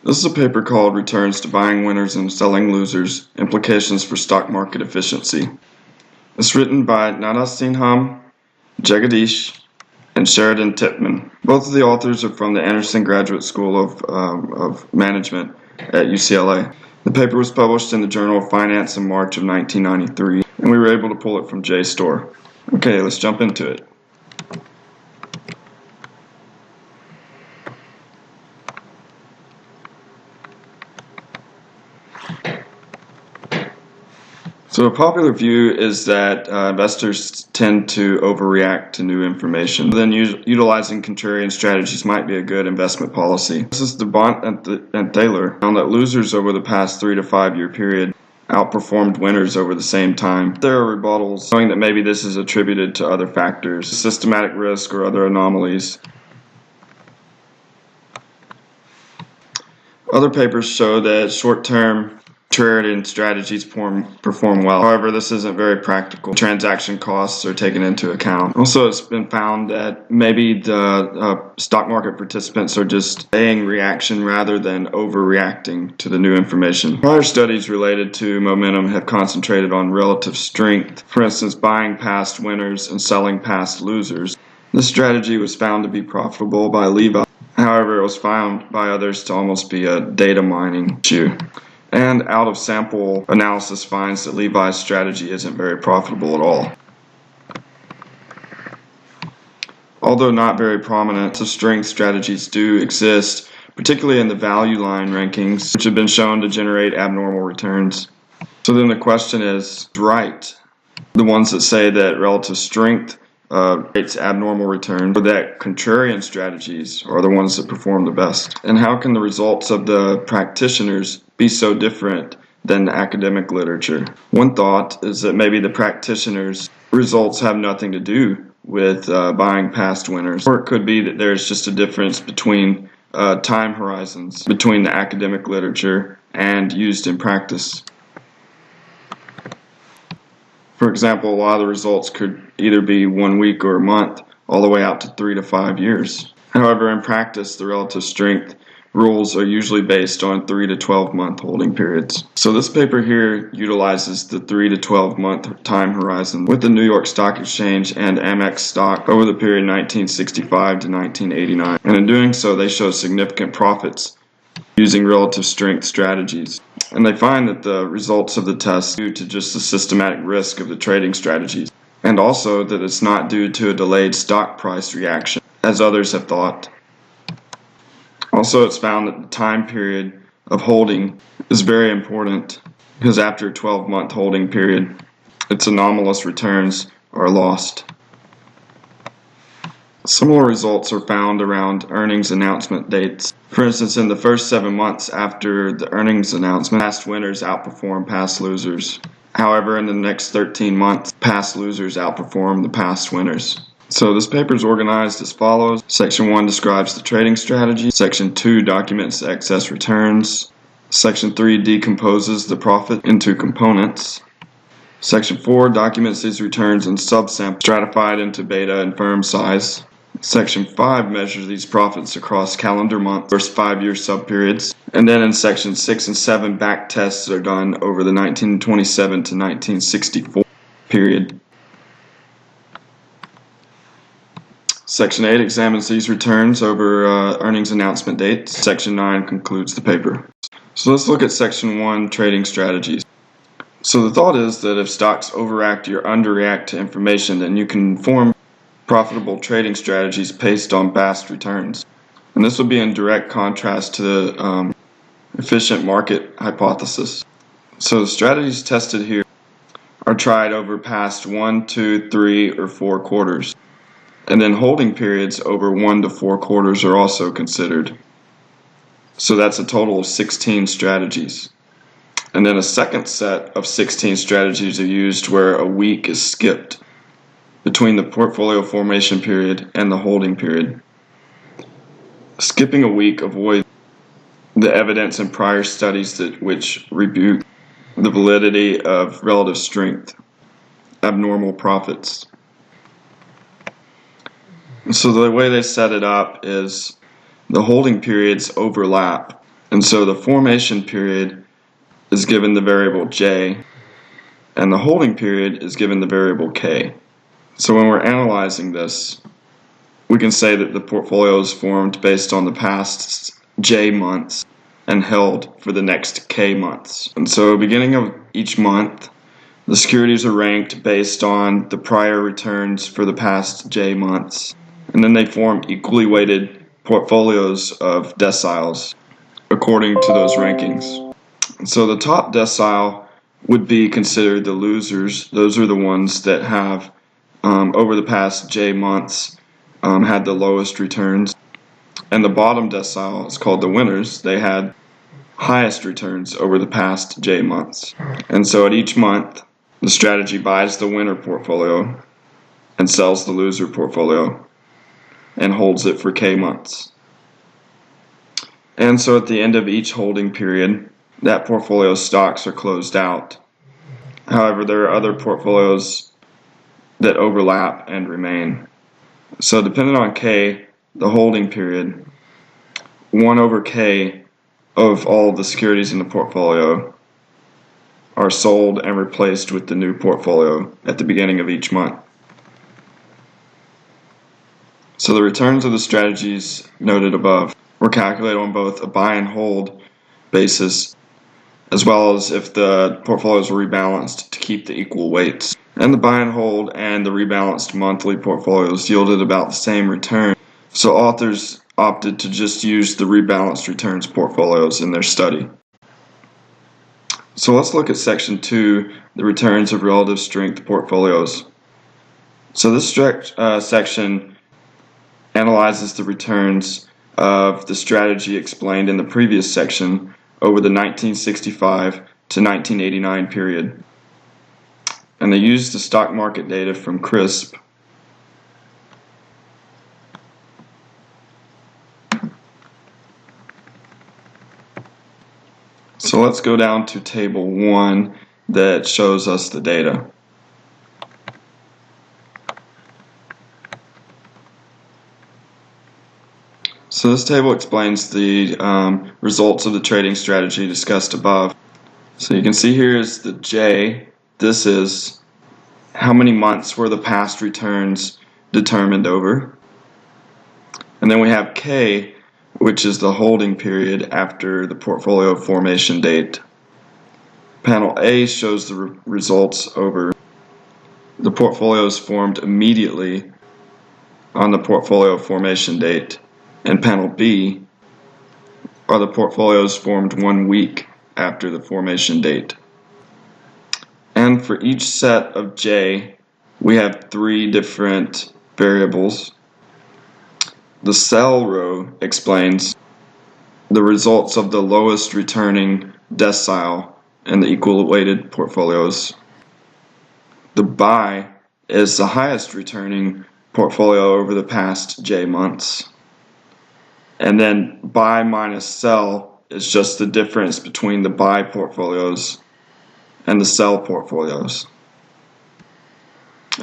This is a paper called Returns to Buying Winners and Selling Losers, Implications for Stock Market Efficiency. It's written by Narasimham, Jegadeesh, and Sheridan Titman. Both of the authors are from the Anderson Graduate School of Management at UCLA. The paper was published in the Journal of Finance in March of 1993, and we were able to pull it from JSTOR. Okay, let's jump into it. So a popular view is that investors tend to overreact to new information. Then utilizing contrarian strategies might be a good investment policy. This is DeBont and Thaler found that losers over the past 3 to 5 year period outperformed winners over the same time. There are rebuttals showing that maybe this is attributed to other factors, systematic risk or other anomalies. Other papers show that short-term contrarian strategies perform well. However, this isn't very practical. Transaction costs are taken into account. Also, it's been found that maybe the stock market participants are just staying reaction rather than overreacting to the new information. Prior studies related to momentum have concentrated on relative strength, for instance, buying past winners and selling past losers. This strategy was found to be profitable by Levi. However, it was found by others to almost be a data mining issue. And out-of-sample analysis finds that Levi's strategy isn't very profitable at all. Although not very prominent, the strength strategies do exist, particularly in the value line rankings, which have been shown to generate abnormal returns. So then the question is, right, the ones that say that relative strength rates abnormal returns, or that contrarian strategies are the ones that perform the best? And how can the results of the practitioners be so different than the academic literature? One thought is that maybe the practitioners' results have nothing to do with buying past winners, or it could be that there's just a difference between time horizons between the academic literature and used in practice. For example, a lot of the results could either be 1 week or a month, all the way out to 3 to 5 years. However, in practice, the relative strength rules are usually based on 3 to 12 month holding periods. So this paper here utilizes the 3 to 12 month time horizon with the New York Stock Exchange and Amex stock over the period 1965 to 1989. And in doing so, they show significant profits using relative strength strategies. And they find that the results of the test are due to just the systematic risk of the trading strategies, and also that it's not due to a delayed stock price reaction, as others have thought. Also, it's found that the time period of holding is very important, because after a 12-month holding period, its anomalous returns are lost. Similar results are found around earnings announcement dates. For instance, in the first 7 months after the earnings announcement, past winners outperform past losers. However, in the next 13 months, past losers outperform the past winners. So this paper is organized as follows. Section 1 describes the trading strategy. Section 2 documents the excess returns. Section 3 decomposes the profit into components. Section 4 documents these returns in subsamples stratified into beta and firm size. Section 5 measures these profits across calendar month versus 5-year subperiods. And then in Section 6 and 7, back tests are done over the 1927 to 1964 period. Section 8 examines these returns over earnings announcement dates. Section 9 concludes the paper. So let's look at Section 1, trading strategies. So the thought is that if stocks overact or underreact to information, then you can form profitable trading strategies based on past returns. And this would be in direct contrast to the efficient market hypothesis. So the strategies tested here are tried over past 1, 2, 3, or 4 quarters. And then holding periods over 1 to 4 quarters are also considered. So that's a total of 16 strategies. And then a second set of 16 strategies are used where a week is skipped between the portfolio formation period and the holding period. Skipping a week avoids the evidence in prior studies which rebuke the validity of relative strength, abnormal profits. So the way they set it up is the holding periods overlap And so the formation period is given the variable J, and the holding period is given the variable K. So when we're analyzing this, we can say that the portfolio is formed based on the past J months and held for the next K months. And so beginning of each month, the securities are ranked based on the prior returns for the past J months, and then they form equally weighted portfolios of deciles according to those rankings. And so the top decile would be considered the losers. Those are the ones that have, over the past J months, had the lowest returns. And the bottom decile is called the winners. They had highest returns over the past J months. And so at each month, the strategy buys the winner portfolio and sells the loser portfolio and holds it for K months. And so at the end of each holding period, that portfolio's stocks are closed out. However, there are other portfolios that overlap and remain. So depending on K, the holding period, 1 over K of all the securities in the portfolio are sold and replaced with the new portfolio at the beginning of each month. So the returns of the strategies noted above were calculated on both a buy and hold basis, as well as if the portfolios were rebalanced to keep the equal weights. And the buy and hold and the rebalanced monthly portfolios yielded about the same return. So authors opted to just use the rebalanced returns portfolios in their study. So let's look at section 2, the returns of relative strength portfolios. So this section analyzes the returns of the strategy explained in the previous section over the 1965 to 1989 period. And they used the stock market data from CRSP. So let's go down to table 1 that shows us the data. So this table explains the results of the trading strategy discussed above. So you can see here is the J. This is how many months were the past returns determined over. And then we have K, which is the holding period after the portfolio formation date. Panel A shows the results over the portfolios formed immediately on the portfolio formation date. And panel B are the portfolios formed 1 week after the formation date. And for each set of J, we have 3 different variables. The cell row explains the results of the lowest returning decile in the equal weighted portfolios. The buy is the highest returning portfolio over the past J months. And then buy minus sell is just the difference between the buy portfolios and the sell portfolios.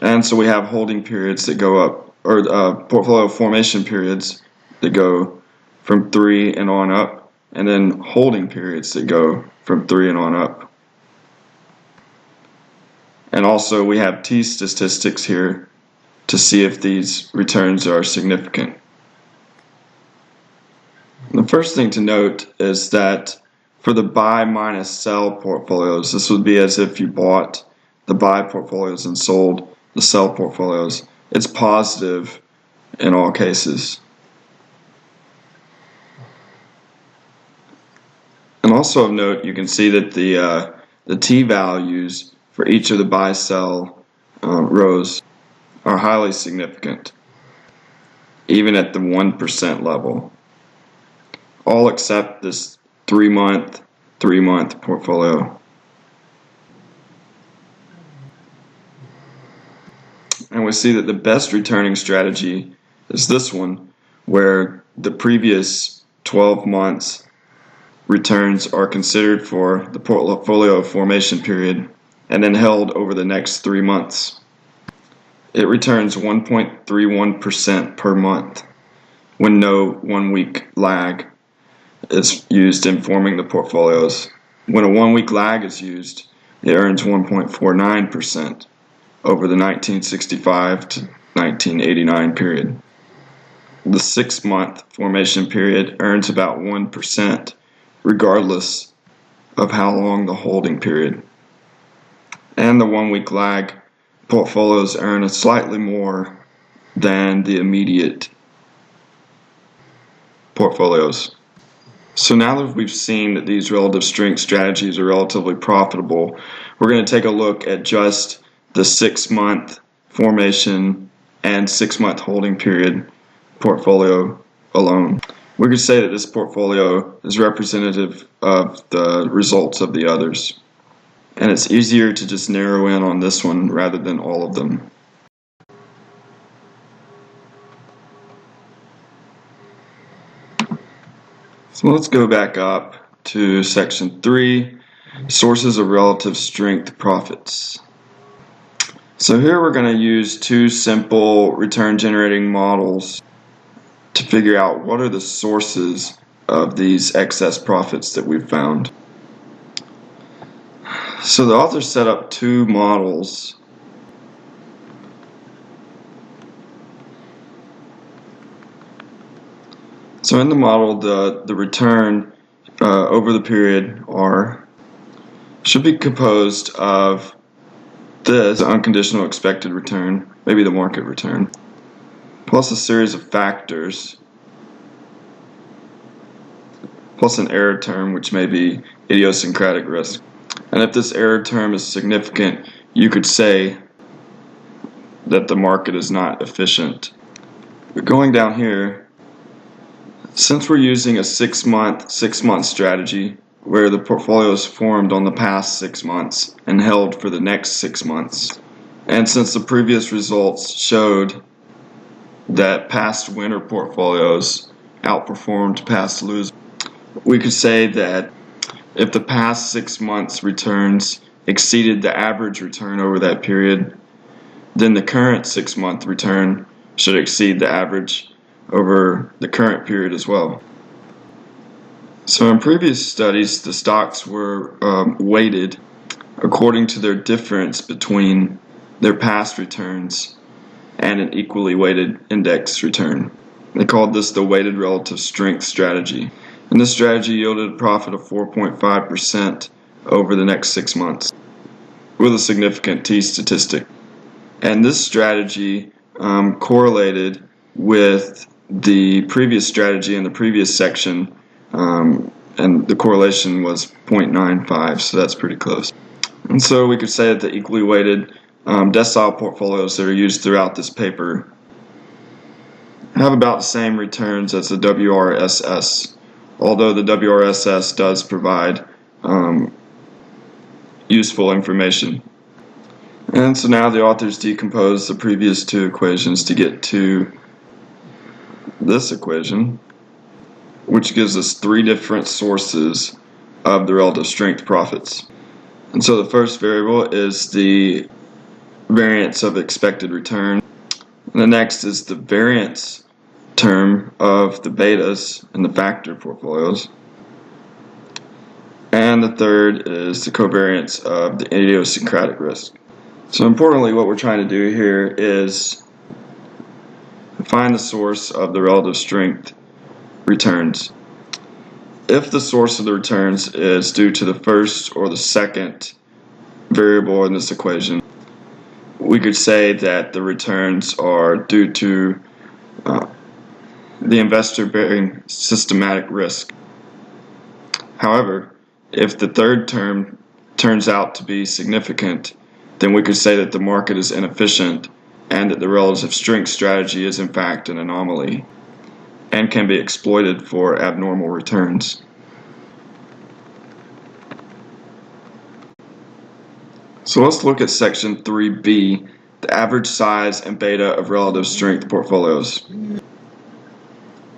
And so we have holding periods that go up, or portfolio formation periods that go from 3 and on up, and then holding periods that go from 3 and on up. And also we have T statistics here to see if these returns are significant. The first thing to note is that for the buy minus sell portfolios, this would be as if you bought the buy portfolios and sold the sell portfolios. It's positive in all cases. And also of note, you can see that the T values for each of the buy-sell rows are highly significant, even at the 1% level, all except this 3-month portfolio. And we see that the best returning strategy is this one, where the previous 12 months returns are considered for the portfolio formation period and then held over the next 3 months. It returns 1.31% per month when no 1 week lag. is used in forming the portfolios. When a 1-week lag is used, it earns 1.49% over the 1965 to 1989 period. The 6-month formation period earns about 1%, regardless of how long the holding period. And the 1-week lag portfolios earn a slightly more than the immediate portfolios. So now that we've seen that these relative strength strategies are relatively profitable, we're going to take a look at just the 6-month formation and 6-month holding period portfolio alone. We could say that this portfolio is representative of the results of the others, and it's easier to just narrow in on this one rather than all of them. So let's go back up to section 3, sources of relative strength profits. So here we're going to use 2 simple return generating models to figure out what are the sources of these excess profits that we've found. So the author set up 2 models. So in the model, the return over the period R should be composed of this unconditional expected return, maybe the market return, plus a series of factors, plus an error term, which may be idiosyncratic risk. And if this error term is significant, you could say that the market is not efficient. But going down here, since we're using a 6-month strategy where the portfolio is formed on the past 6 months and held for the next 6 months, and since the previous results showed that past winner portfolios outperformed past losers, we could say that if the past 6 months returns exceeded the average return over that period, then the current 6-month return should exceed the average over the current period as well. So in previous studies, the stocks were weighted according to their difference between their past returns and an equally weighted index return. They called this the weighted relative strength strategy. And this strategy yielded a profit of 4.5% over the next 6 months with a significant t statistic. And this strategy correlated with the previous strategy in the previous section, and the correlation was 0.95, so that's pretty close. And so we could say that the equally weighted decile portfolios that are used throughout this paper have about the same returns as the WRSS, although the WRSS does provide useful information. And so now the authors decompose the previous 2 equations to get to this equation, which gives us 3 different sources of the relative strength profits. And so the first variable is the variance of expected return. And the next is the variance term of the betas in the factor portfolios. And the third is the covariance of the idiosyncratic risk. So importantly, what we're trying to do here is find the source of the relative strength returns. If the source of the returns is due to the first or the second variable in this equation, we could say that the returns are due to the investor bearing systematic risk. However, if the third term turns out to be significant, then we could say that the market is inefficient and that the relative strength strategy is in fact an anomaly and can be exploited for abnormal returns. So let's look at section 3b, the average size and beta of relative strength portfolios.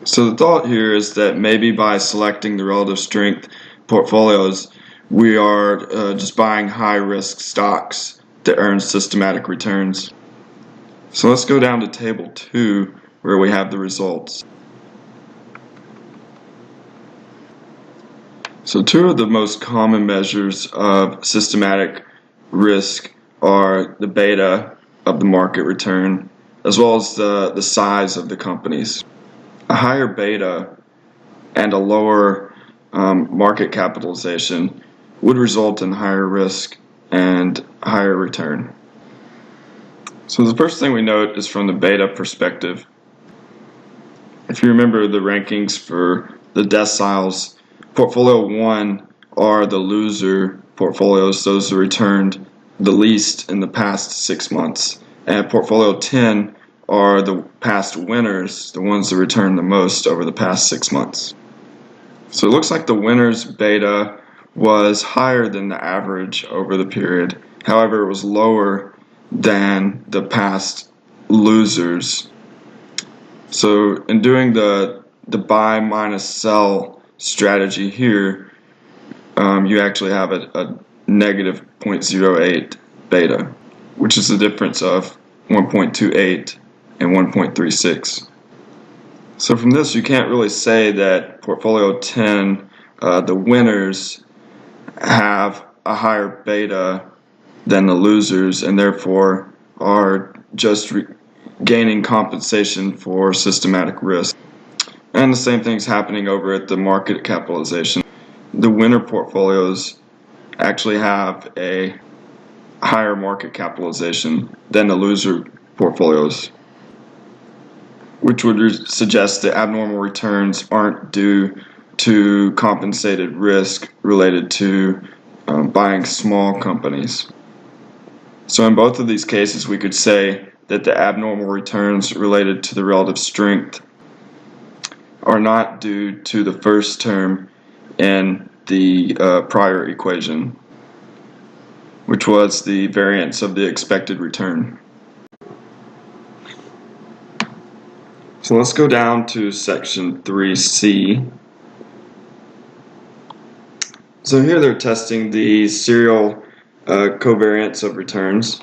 So the thought here is that maybe by selecting the relative strength portfolios, we are just buying high risk stocks that earn systematic returns. So let's go down to table 2 where we have the results. So two of the most common measures of systematic risk are the beta of the market return, as well as the size of the companies. A higher beta and a lower market capitalization would result in higher risk and higher return. So the first thing we note is from the beta perspective. If you remember the rankings for the deciles, portfolio 1 are the loser portfolios, those that returned the least in the past 6 months. And portfolio 10 are the past winners, the ones that returned the most over the past 6 months. So it looks like the winners beta was higher than the average over the period. However, it was lower than the past losers. So in doing the buy minus sell strategy here, you actually have a negative 0.08 beta, which is the difference of 1.28 and 1.36. So from this, you can't really say that portfolio 10, the winners, have a higher beta than the losers, and therefore are just gaining compensation for systematic risk. And the same thing's happening over at the market capitalization. The winner portfolios actually have a higher market capitalization than the loser portfolios, which would suggest that abnormal returns aren't due to compensated risk related to buying small companies. So in both of these cases, we could say that the abnormal returns related to the relative strength are not due to the first term in the prior equation, which was the variance of the expected return. So let's go down to section 3C. So here they're testing the serial covariance of returns.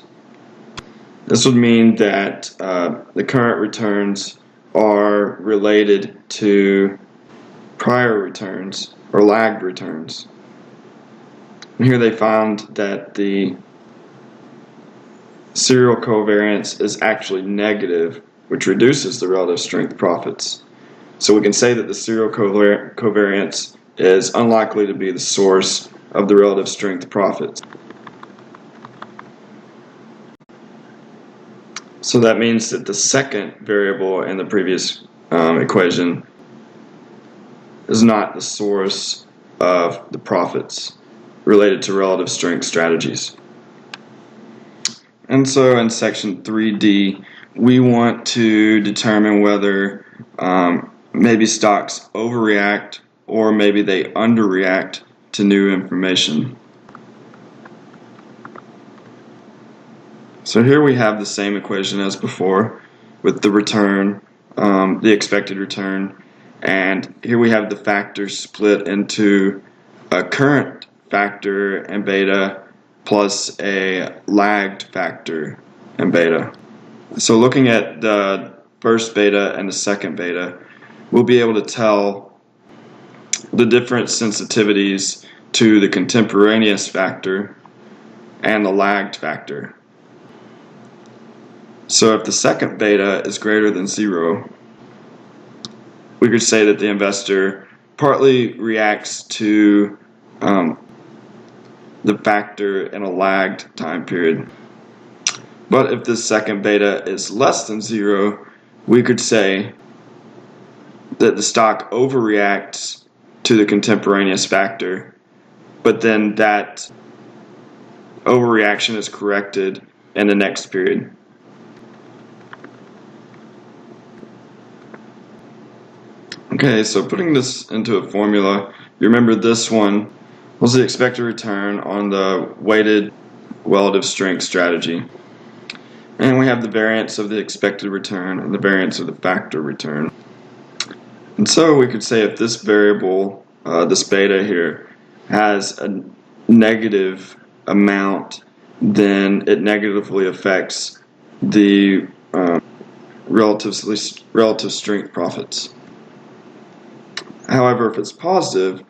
This would mean that the current returns are related to prior returns or lagged returns. And here they found that the serial covariance is actually negative, which reduces the relative strength profits. So we can say that the serial covariance is unlikely to be the source of the relative strength profits. So that means that the second variable in the previous equation is not the source of the profits related to relative strength strategies. And so in section 3D, we want to determine whether maybe stocks overreact or maybe they underreact to new information. So here we have the same equation as before with the return, the expected return, and here we have the factors split into a current factor and beta plus a lagged factor and beta. So looking at the first beta and the second beta, we'll be able to tell the different sensitivities to the contemporaneous factor and the lagged factor. So if the second beta is greater than 0, we could say that the investor partly reacts to the factor in a lagged time period. But if the second beta is less than 0, we could say that the stock overreacts to the contemporaneous factor, but then that overreaction is corrected in the next period. Okay, so putting this into a formula, you remember this one was the expected return on the weighted relative strength strategy. And we have the variance of the expected return and the variance of the factor return. And so we could say if this variable, this beta here, has a negative amount, then it negatively affects the relative strength profits. However, if it's positive,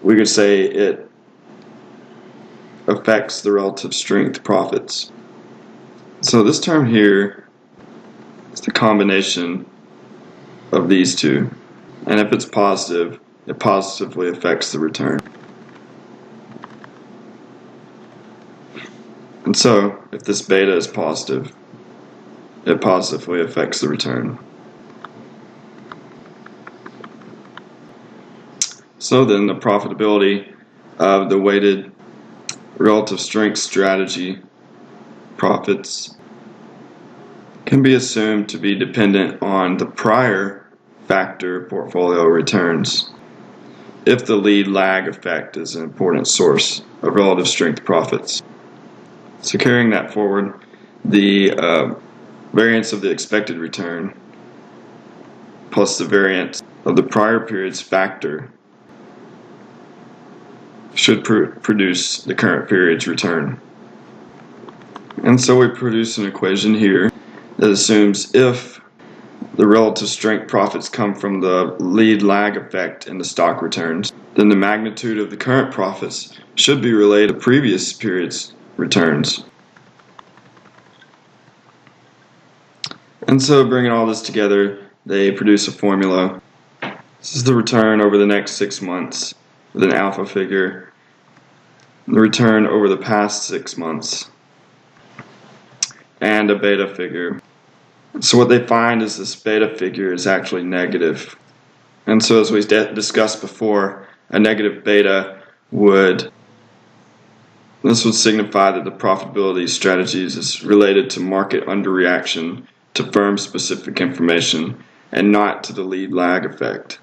we could say it affects the relative strength profits. So this term here is the combination of these two, and if it's positive, it positively affects the return. And so if this beta is positive, it positively affects the return. So then the profitability of the weighted relative strength strategy profits can be assumed to be dependent on the prior factor portfolio returns, if the lead lag effect is an important source of relative strength profits. So carrying that forward, the variance of the expected return plus the variance of the prior period's factor should produce the current period's return. And so we produce an equation here that assumes if the relative strength profits come from the lead lag effect in the stock returns, then the magnitude of the current profits should be related to previous period's returns. And so bringing all this together, they produce a formula. This is the return over the next 6 months with an alpha figure, the return over the past 6 months, and a beta figure. So what they find is this beta figure is actually negative. And so as we discussed before, a negative beta would signify that the profitability strategies is related to market underreaction to firm-specific information and not to the lead lag effect.